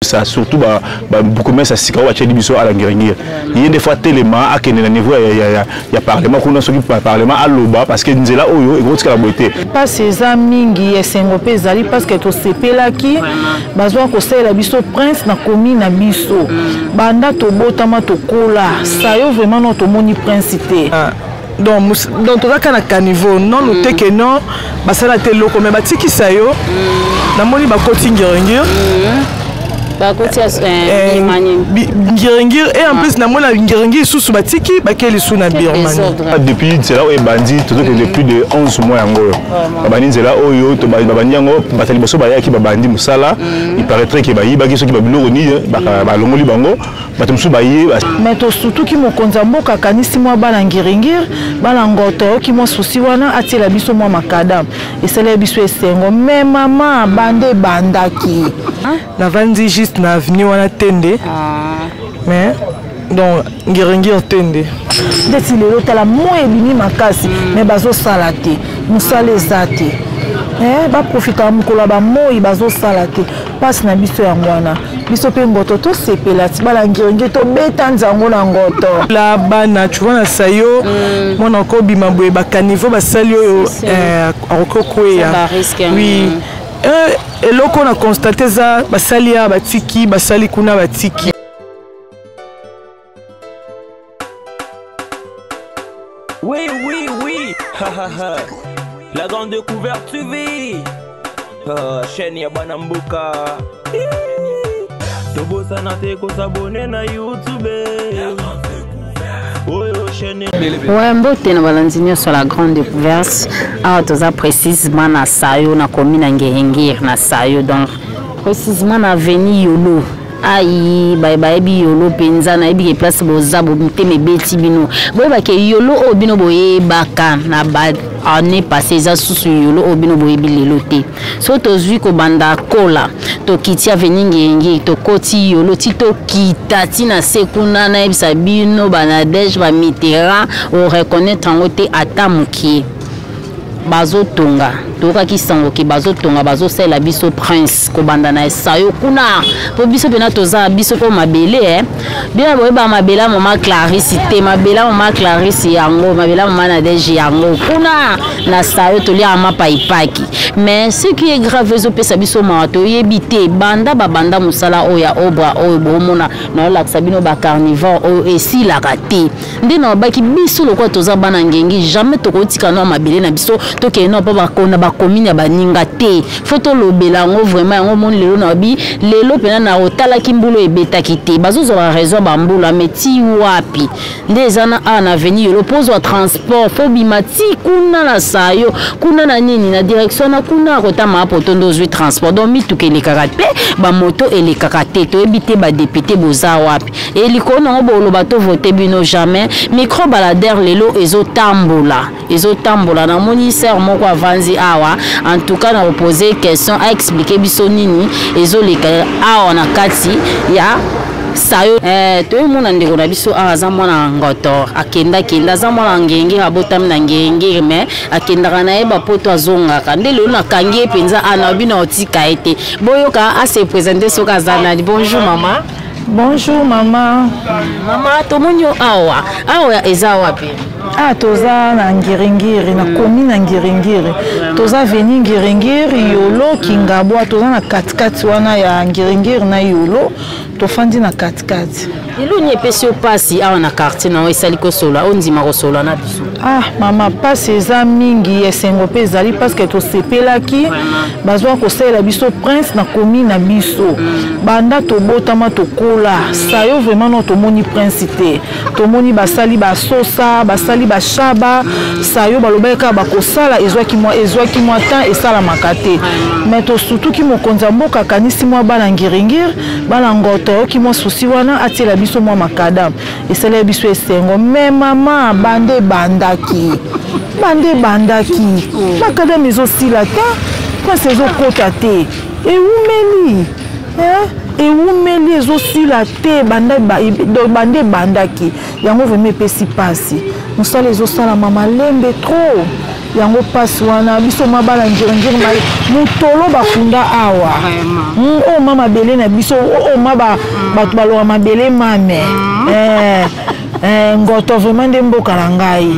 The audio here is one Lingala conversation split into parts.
ça surtout beaucoup mais ça sika wa tchedi biso ala ngeringi il y a des fois tellement à kene na niveau ya parlement kuna soki parlement aloba parce que nzela oyo ekotika la beauté pas ces amis esengo pe zali parce que to sepelaki bazwa ko sala biso prince na commune na biso banda to botama to kola ça yo vraiment notre moni principé donc to zaka na caniveau non noté que non basala te loko mais batiki sayo na moni ba koti ngeringi ngirengir et en plus na mona ngirengir sous batiki bakeli sous na Birmanie depuis c'est là où bandi tout depuis de 11 mois yango bandi c'est là oyo to bandi yango batali boso ba yaki bandi musala il paraîtrait que bayi baki soki babiloko ni ba longoli bango batumsu bayi mais to surtout ki mokonza mboka kanisi mwa bala ngirengir bala ngoto ki mo susi wana atela biso mwa makadam et c'est là biso esengo mais maman bande bandaki na vandi juste na avenue wana tende mais donc ngirengir tende deti lelo tala mo ebini makasi mais bazo salate musale zate ba profita mukolo ba moi bazo salate passe na biso yango wana biso pe ngoto to sepela ti bala ngirengir to beta nzango na ngoto la bana tu vois na sayo mona ko bima boye ba caniveau ba salio akokweya oui et loko na constaté ça basali ya batiki basali kuna batiki oui la grande découverte tu vis chaîne ya banambuka tobo sana te ko s'abonner na YouTube ouais mbote na balanzinyo sur la grande découverte ah toza précisément na sayo na commune ngehengir na sayo donc précisément na avenue Yolo ayi bye bi Yolo penza na ebi place bozabo mteme beti bino boyeba ke Yolo obino boyebaka na ba année passée za susu Yolo obino boyebi lelo te so tozwi ko banda kola to kiti avenue ngehengir to koti Yolo ti to kita ti na sekuna na ebisa bino banadej ba mitera o reconnaître en te atamuki bazo tonga toka kisango ki bazo tonga bazo sela biso prince ko banda na sayo kuna po biso pena toza biso ko mabele bien boyeba mabela mama Clarisse te mabela mama Clarisse yango mabela mama na DG yango kuna na sayo to lia ma paipaki mais ce qui est grave zo pesa biso mato yebite banda babanda musala oya obra oyo bomona na la sabino ba carnivore o esi la raté ndina baki biso lokwa toza bana ngengi jamais to kotika no mabele na biso to ke no ba kona ba commune ba ninga te photo lobela ngo vraiment ngo mon lelo na bi lelo pena na otala kimbulo ebeta kite bazo zo la raison bambula meti wapi ndezana ana avenue le pose wa transport fo bimati kuna na sayo kuna na nini na direction na kuna kota ma potondo zwi transport donc mituke le karate ba moto et les karate to ebité ba député boza wapi et likono ngo bolo bato voter bino jamais micro baladère lelo ezotambola na moni ser moko avanzi awa en tout cas na poser question à expliquer biso nini ezoleka awa na kati ya sayo to mona ndeko na biso aza mwana ngoto akenda za mwana ngenge abotam na ngenge mais akenda na eba poto azongaka ndelo na kangi penza ana bino otika ete boyoka a se présenter soka zana bonjour maman. Bonjour maman. Maman to monyo awa eza wapi? Toza na Ngiringiri na commune na Ngiringiri. Toza veni Ngiringiri Yolo Kingabwa toza na katikati wana ya Ngiringiri na Yolo tofandi na katikati. Ilo nye pesi opasi awa na quartier na esali ko sola ondima ko sola na biso. Mama pasi eza mingi esengo pe ezali parce que to sepelaki bazwa ko sala biso prince na commune na biso. Banda to botama to kola sayo vraiment notre moni principé. To moni basali ba sosa basali ba shaba sayo balobeka ba kosala ezwaki mwa temps esala makate. Mais to surtout ki mokonza mboka kanisi mwa bala ngiringir bala ngoto ki mwa susi wana atela biso mwa makadam esala biso esengo mais maman bande bandaki makadam ezosila te prince ezokota te ewumeli ezosila te bande bandaki yango vraiment epesi pasi mosala ezosala mama lembe trop yango passe wana biso mabala ngirengire mai mutolo bakunda awa o mama belé na biso o maba bato baloba mabele mame ngoto vraiment nde mboka na ngai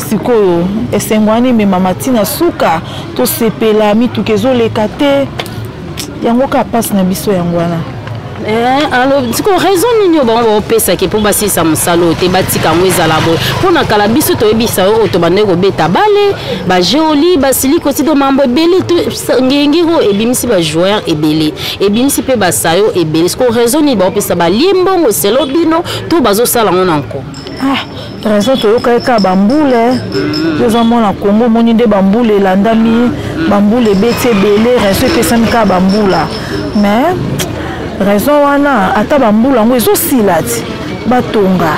sikoyo esengo wana emema matina suka tosepela mituka ezoleka te yango ka passe na biso yango wana alors siko raison nini bango opesaki mpo basilisa mosala te batika yango ezala boye mpona kala biso toyebisa oyo tobandeki kobeta bale bageoli basili kosi to mambo ebele ngengiro ebimisi bajoueur ebele ebimisi mpe basayo ebele siko raison nini baopesa balie mbongo selo bino to bazosala ngo na nko raison toyokaka bambule eza mwana Kongo moni nde bambule elandami bambule ebeti ebele raison epesami kaka bambula mais raison wana ata bambula yango ezosila ti batonga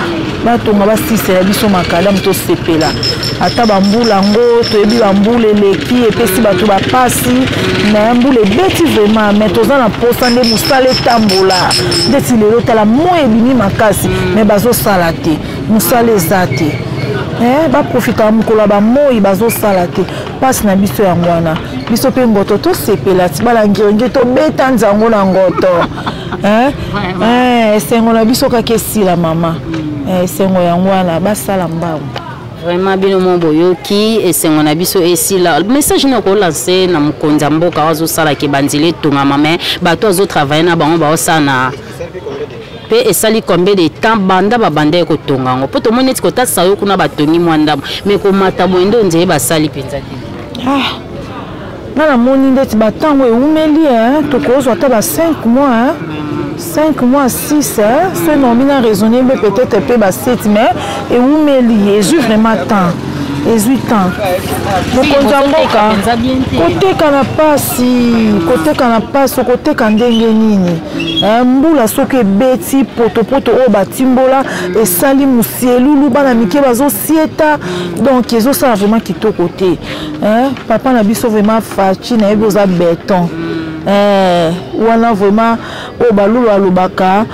basisela biso makadamu tosepela ata bambula yango toyebi bambula eleki epesi bato bapasi na mbula ebeti vraiment mais toza na posa nde mosala etambola ndeti lelo tala moi ebimi makasi mais bazosala te mosala eza te baprofita mokolo ya bamoi bazosala te pasi na biso yango wana biso mpe ngoto tosepela ti balangirenge tobeta nzango na ngoto esengo na biso kaka esila mama esengo yango wana basala mbangu vraiment bino mo boyoki esengo na biso esila message na ko lancer na mokonzi ya mboka azosala ke banzile etongama mais bato azotravaille na bango baosala pe esali combien de temps banda babanda kotonga ngo po tomoni eti kotasa yo kuna batongi mwandamo mais komata boyendo nzeye basali penza te nana moni ndeti batango eumeli tokozwa ata ba 5 mois 5 mois 6 c'est normal raisonner mais peut-être peu ba 7 mais eumeli ezui vraiment temps ezui temps mokonzi ya mboka koteka na pasi koteka ndenge nini mbula soki ebeti potopoto oyo batimbola esali musielulu bana mike bazosieta donc ezosala vraiment kitoko te papa na biso vraiment faci nayebi oza beton wana vraiment oyo balulu alobaka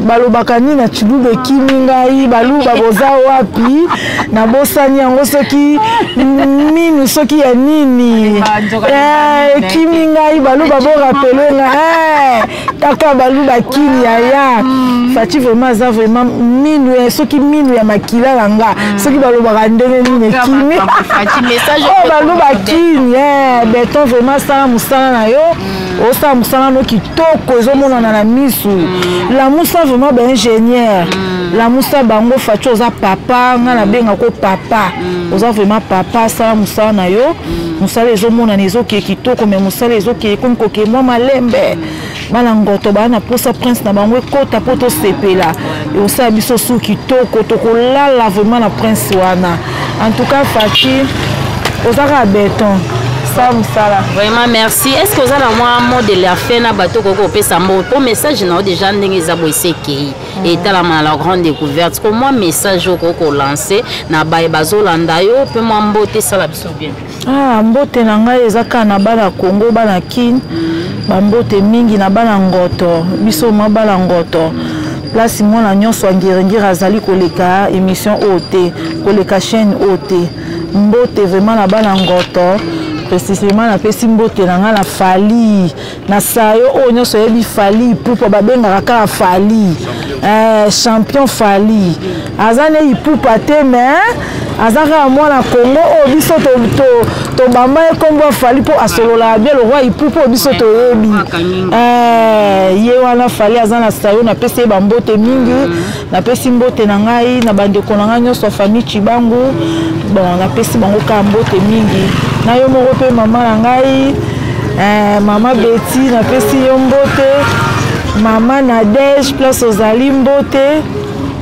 balobaka nini na chilulu ekimi ngai baluba boza wapi na bosani yango soki minu soki ya nini ekimi ngai baluba borapele nga kaka baluba kini yaya faci vraiment aza vraiment minu soki minu ya makila na nga soki balobaka ndenge nini ekimi baluba kini beton vraiment sala mosala na yo osala mosala no kitoko ezomonana na misu la musa vraiment ba ingénieur la musa bango faci oza papa nga na benga ko papa oza vraiment papa sala mosala na yo mosala ezomonana ezokeye kitoko mais mosala ezokeye komi kokeye mwa malembe bana ngoto bana na posa prince na bango ekota po tosepela osala biso su kitoko tokolala vraiment na prince wana en tout cas faci ozaka beton vraiment merci. Est-ce que vous avez un mot de la fin à bateau coco pesa mot pour message non déjà ndenge za boiseki et tala la grande découverte comme moi message au coco lancé na baye bazolanda yo pe moi mbote sala biso bien mbote na ngai ezaka na bana Congo bana kin ba mbote mingi na bana ngoto biso ma bana ngoto place mona nyonso ngirengire azali koleka émission OT koleka chaîne OT mbote vraiment na bana ngoto précisément na pesi mbote na nga na fali na sayo o nyonso yebi fali pupa babengaka kaka fali champion fali azane ipupa te mais azaka mwana Congo o biso to bamba ekombo fali po asolola bien le roi ipupa biso to yebi ye wana fali azana sayo na pesi ba mbote mingi na pesi mbote na ngai na bandeko na nga nyonso famille Chibangu bon na pesi bango ka mbote mingi na yo moko pe mama na ngai mama Betty na pesi yo mbote mama Nadege place ozali mbote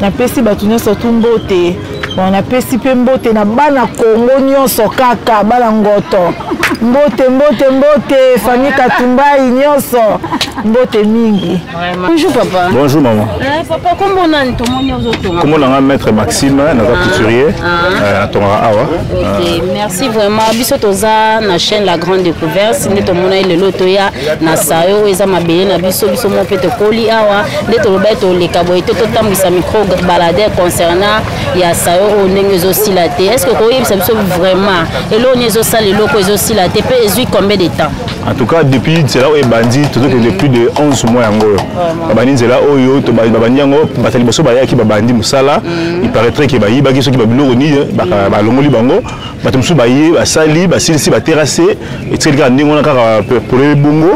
na pesi bato nyonso tu mbote bon na pesi pe mbote na bana Congo nyonso kaka bana ngoto mbote famille Katumbai nyonso mbote mingi. Bonjour papa. Bonjour maman. Papa comment on a tomoni ozotonga? Comment on a maître Maxime na couturier tonga awa. OK, merci vraiment biso toza na chaîne La Grande Découverte ne tomona ile loto ya na sayo eza mabele na biso mo pete koli awa nde to loba to leka boye to tambisa micro balader concernant ya sayo au ndenge aussi la té. Est-ce que ça vraiment et là on est aussi les locaux aussi la té peut esuit combien de temps? En tout cas depuis c'est là où est bandit tout depuis de 11 mois yango. Babani c'est là oyo to babani yango batali boso baya ki babandi musala il paraîtrait que bayi baki soki babilo ni ba longoli bango batumsu bayi basali basilisi ba terrasser et c'est le ndingo na kaka pour le bongo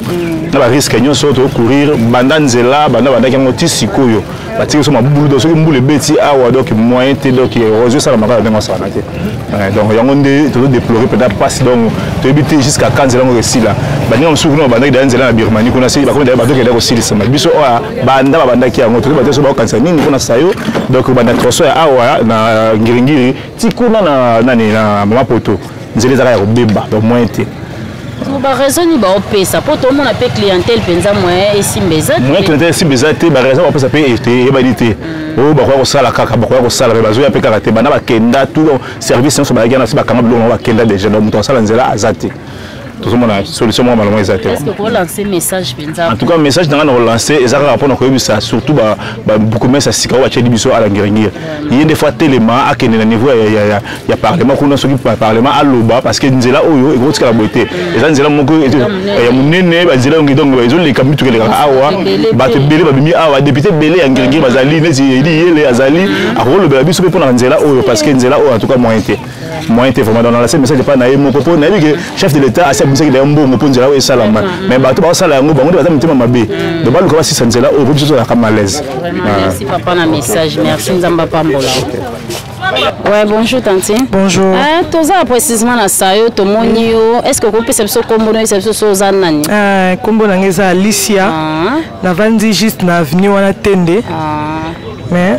na ba risque nyonso to courir banda nzela banda yango tisikoyo batiki so mabulu do soki mbule beti awa donc moyen te donc rojo sala makala ndenge ça na te donc yango nde to déplorer peut-être pas donc to éviter jusqu'à quand nzela ngo resila baninga msuku no banda da nzela na Birmanie kuna si bakomi da bato ke da ko silisa biso oya banda banda ki yango to bato so ba kanisa nini kuna sayo donc banda troso ya awa na ngiringiri tikuna na nani na mama poto nzela za ya kobeba donc moyen te ba raison ni ba opesa po to mona pe clientèle penza moyen ici mbeza moyen clientèle ici mbeza te ba raison opesa pe été e ba dité o ba ko sala kaka ba ko sala ba zo ya pe kaka te bana ba kenda tout service so ba gana si ba kanga blo ba kenda déjà donc to sala nzela azati tout le monde a solution moi malheureusement exactement. Est-ce que pour lancer message penza? En tout cas message dans on lancer et ça rapport ko ça surtout ba beaucoup mais ça sika wa chedi biso ala ngiringi. Il y a des fois tellement à kene na niveau ya parlement kuna soki parlement aloba parce que nzela oyo e ko tika la beauté. Et ça nzela moko ya munene ba nzela ngi donc ba zo le kambi tukele awa ba te belé ba bimi awa député belé ya ngiringi bazali nezi yele azali a ko le biso pe pour nzela oyo parce que nzela oyo en tout cas moyen té. Moyen té vraiment dans la message pas na mo propos na que chef de l'état musiki da mbongo ponzela o esalama mais bato ba sala yango bango baza mitima mabe donc ba luka sisa nzela o biso la malaise. Merci papa na message merci nzamba pambola. Ouais bonjour tante. Bonjour. Toza précisément na sayo to monio est-ce que ko pesa biso kombo na biso soza nani? Kombo na ngeza Alicia. Na vandi juste na avenue wana Tende. Mais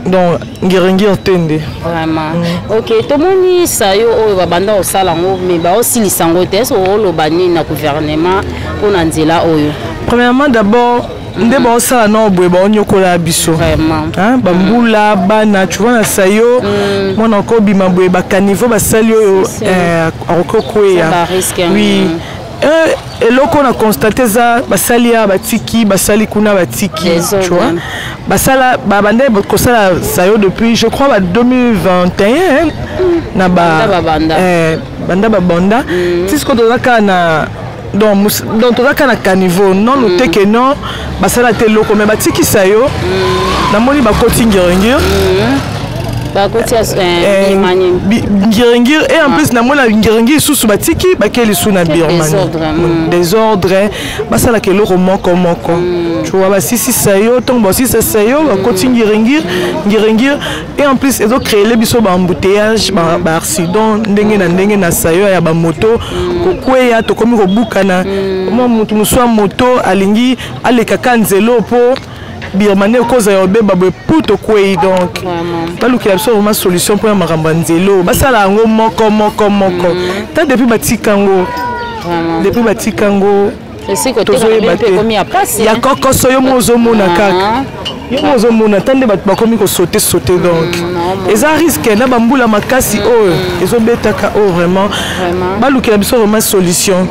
donc ngiringi tende vraiment OK to moni sayo o babanda o sala ngo mais ba aussi lisango te so lo bani na gouvernement pour na nzela oyo premièrement d'abord nde ba osala no bwe ba onyokola biso vraiment bambula bana tu vois na sayo mona ko bima bwe ba caniveau ba sali oyo akokweya oui et là on a constaté ça basali ya batiki basali kuna batiki tu vois basala babande kosala sayo depuis je crois 2021 na banda babanda tisiko tozaka na donc tozaka na caniveau non noté que non basala te loko mais batiki sayo na moni bakoti ngiringir ngir et en plus na mona ngir sous batiki bakeli sous na Birmanie désordre basala ke loko moko tu vois ba sisi sayo donc ba sisi sayo bakoti ngir et en plus ils ont créé les biso ba embouteillage ba accident ndenge na sayo ya ba moto kokweya to komi ko bukana mo mutu muswa moto alingi aleka kanzelo po Birmanie cause ya obeba bwe puto kwei donc baluki absolument solution pour makamba nzelo basala ngo moko ta depuis batikango c'est que comme ya passe ya kokoso yo mozomona kaka yo mozomona tande bakomi ko sauter donc eza risque na bambula makasi oyo ezobetaka vraiment baluki biso vraiment solution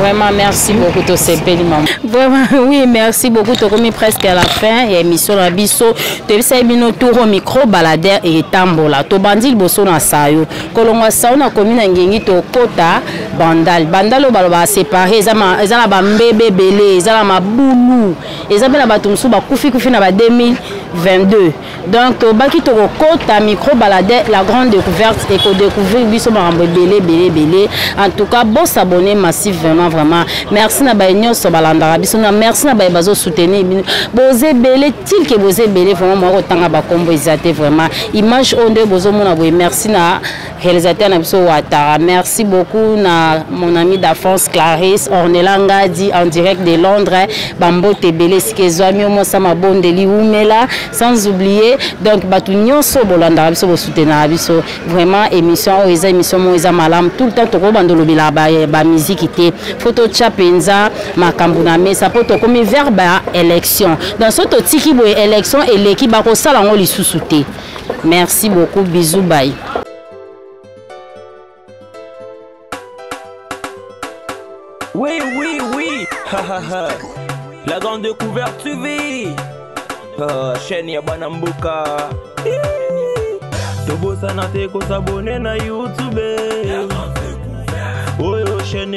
vraiment merci beaucoup to sepeli maman vraiment oui merci beaucoup to komi presque à la fin et émission la biso te bisa bino tour au micro baladeur et tambola to bandil boso na sayo kolonga sayo na komina ngengi to kota bandal baloba séparé ezala ba mbebe belé ezala mabulu ezabela batumsu bakufi na ba 2022 donc to baki to kota micro baladeur la grande découverte et ko découvrir biso marambo belé en tout cas bon s'abonner massivement vraiment merci na ba nyonso balanda biso na merci na ba bazo soutenir boze belé til que boze belé vraiment mo tanga ba kombo ezate vraiment image onde bozo mona boye merci na réalisateur na biso Ouattara merci beaucoup na mon ami d'enfance Clarisse Ornelanga dit en direct de Londres bambo tebele skezwami mo sama bondeli umela sans oublier donc batu nyonso bolanda biso bo soutenir biso vraiment émission oza émission mo eza malam tout le temps to ko bandolo bila ba musique té photo chapenza makambu na mesa poto comme verbe élection dans ce tiki bo élection et l'équipe ba ko sala ngo lisusu té merci beaucoup bisous bye. Oui, la grande découverte TV. Chaîne ya Banambuka. Tobosa na te ko s'abonner na YouTube. Oyo chaîne